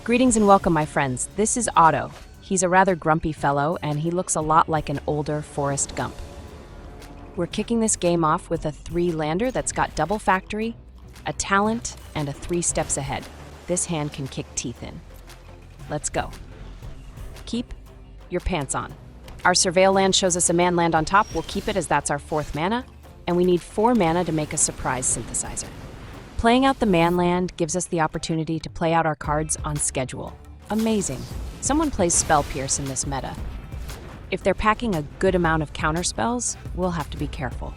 Greetings and welcome, my friends. This is Otto. He's a rather grumpy fellow, and he looks a lot like an older Forrest Gump. We're kicking this game off with a 3-lander that's got double factory, a talent, and a 3 steps ahead. This hand can kick teeth in. Let's go. Keep your pants on. Our Surveil land shows us a man land on top. We'll keep it as that's our 4th mana, and we need 4 mana to make a surprise synthesizer. Playing out the man land gives us the opportunity to play out our cards on schedule. Amazing. Someone plays Spell Pierce in this meta. If they're packing a good amount of counter spells, we'll have to be careful.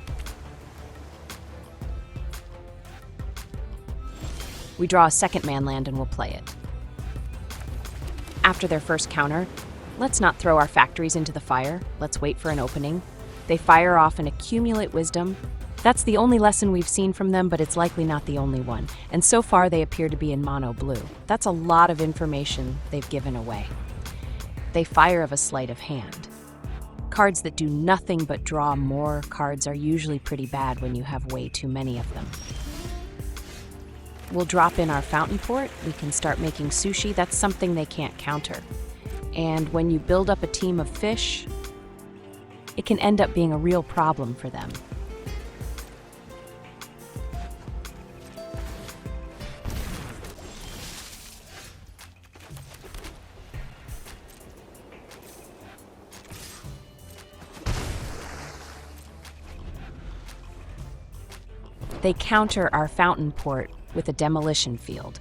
We draw a 2nd man land and we'll play it. After their first counter, let's not throw our factories into the fire. Let's wait for an opening. They fire off and accumulate wisdom. That's the only lesson we've seen from them, but it's likely not the only one. And so far, they appear to be in mono blue. That's a lot of information they've given away. They fire of a sleight of hand. Cards that do nothing but draw more cards are usually pretty bad when you have way too many of them. We'll drop in our fountain port. We can start making sushi. That's something they can't counter. And when you build up a team of fish, it can end up being a real problem for them. They counter our fountain port with a demolition field.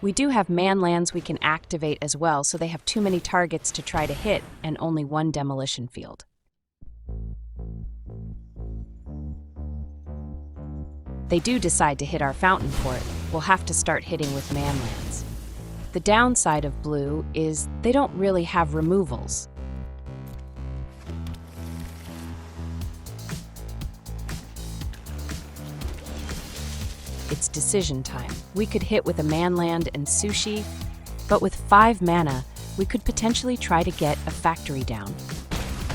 We do have man lands we can activate as well, so they have too many targets to try to hit and only 1 demolition field. They do decide to hit our fountain port. We'll have to start hitting with man lands. The downside of blue is they don't really have removals. It's decision time. We could hit with a man land and sushi, but with 5 mana, we could potentially try to get a factory down.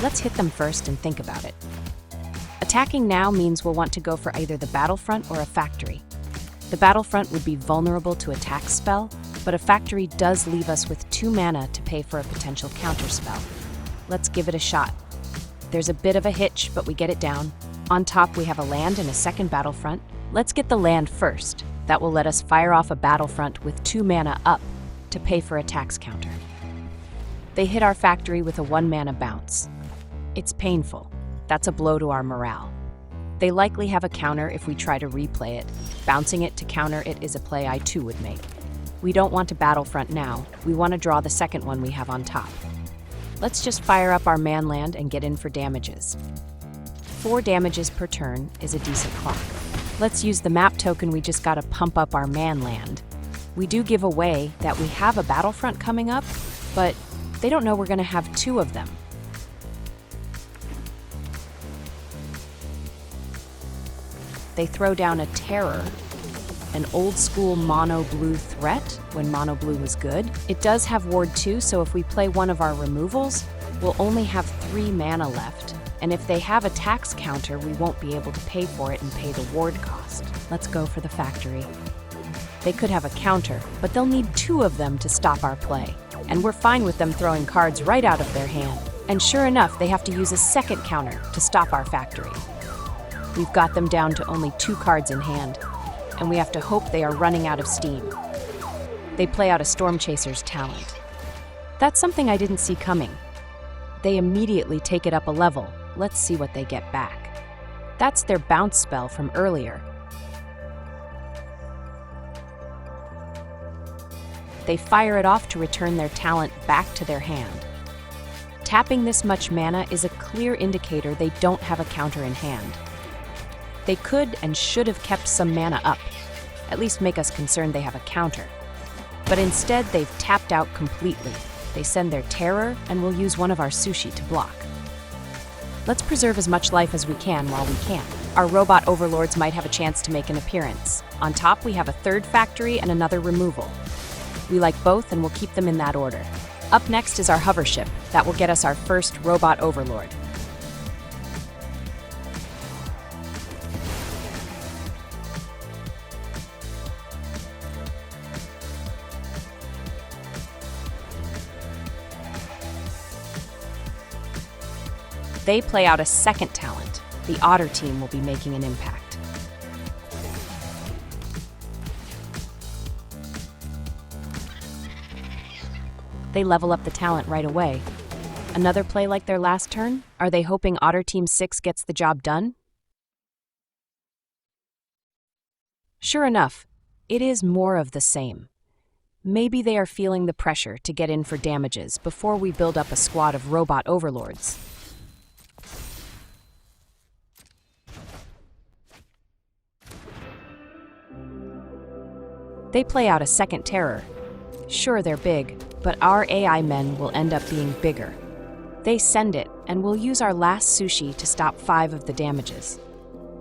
Let's hit them first and think about it. Attacking now means we'll want to go for either the battlefront or a factory. The battlefront would be vulnerable to attack spell, but a factory does leave us with 2 mana to pay for a potential counterspell. Let's give it a shot. There's a bit of a hitch, but we get it down. On top, we have a land and a 2nd battlefront. Let's get the land first. That will let us fire off a battlefront with 2 mana up to pay for a tax counter. They hit our factory with a 1 mana bounce. It's painful. That's a blow to our morale. They likely have a counter if we try to replay it. Bouncing it to counter it is a play I too would make. We don't want a battlefront now. We want to draw the 2nd one we have on top. Let's just fire up our man land and get in for damages. 4 damages per turn is a decent clock. Let's use the map token. We just gotta pump up our man land. We do give away that we have a battlefront coming up, but they don't know we're gonna have 2 of them. They throw down a terror, an old school mono blue threat when mono blue was good. It does have ward 2, so if we play one of our removals, we'll only have 3 mana left. And if they have a tax counter, we won't be able to pay for it and pay the ward cost. Let's go for the factory. They could have a counter, but they'll need 2 of them to stop our play. And we're fine with them throwing cards right out of their hand. And sure enough, they have to use a 2nd counter to stop our factory. We've got them down to only 2 cards in hand, and we have to hope they are running out of steam. They play out a Storm Chaser's talent. That's something I didn't see coming. They immediately take it up a level. Let's see what they get back. That's their bounce spell from earlier. They fire it off to return their talent back to their hand. Tapping this much mana is a clear indicator they don't have a counter in hand. They could and should have kept some mana up, at least make us concerned they have a counter. But instead, they've tapped out completely. They send their terror, and we'll use one of our sushi to block. Let's preserve as much life as we can while we can. Our robot overlords might have a chance to make an appearance. On top, we have a 3rd factory and another removal. We like both, and we'll keep them in that order. Up next is our hover ship. That will get us our first robot overlord. they play out a second talent, the Otter team will be making an impact. They level up the talent right away. Another play like their last turn? Are they hoping Otter Team 6 gets the job done? Sure enough, it is more of the same. Maybe they are feeling the pressure to get in for damages before we build up a squad of robot overlords. They play out a second terror. Sure, they're big, but our AI men will end up being bigger. They send it, and we'll use our last sushi to stop 5 of the damages.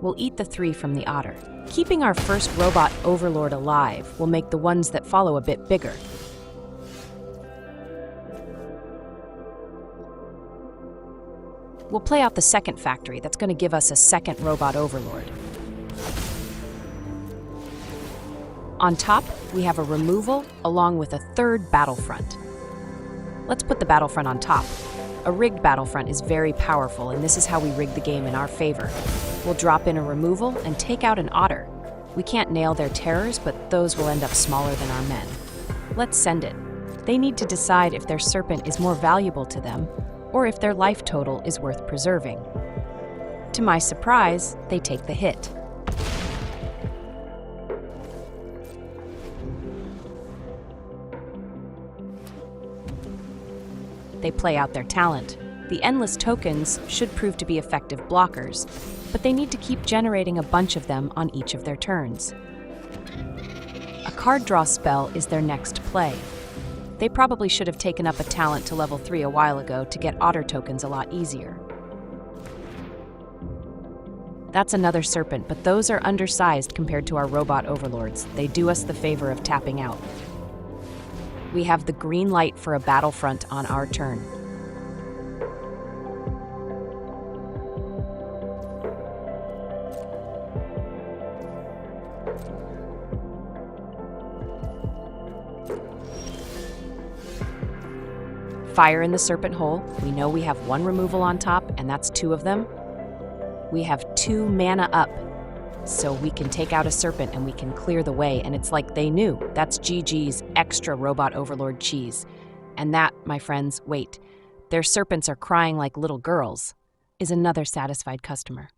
We'll eat the 3 from the Otter. Keeping our first robot overlord alive will make the ones that follow a bit bigger. We'll play out the second factory that's going to give us a second robot overlord. On top, we have a removal along with a third battlefront. Let's put the battlefront on top. A rigged battlefront is very powerful, and this is how we rig the game in our favor. We'll drop in a removal and take out an Otter. We can't nail their terrors, but those will end up smaller than our men. Let's send it. They need to decide if their serpent is more valuable to them, or if their life total is worth preserving. To my surprise, they take the hit. They play out their talent. The endless tokens should prove to be effective blockers, but they need to keep generating a bunch of them on each of their turns. A card draw spell is their next play. They probably should have taken up a talent to level 3 a while ago to get Otter tokens a lot easier. That's another serpent, but those are undersized compared to our robot overlords. They do us the favor of tapping out. We have the green light for a battlefront on our turn. Fire in the serpent hole. We know we have 1 removal on top, and that's 2 of them. We have 2 mana up, so we can take out a serpent and we can clear the way, and it's like they knew. That's GG's extra robot overlord cheese. And that, my friends, wait, their serpents are crying like little girls, is another satisfied customer.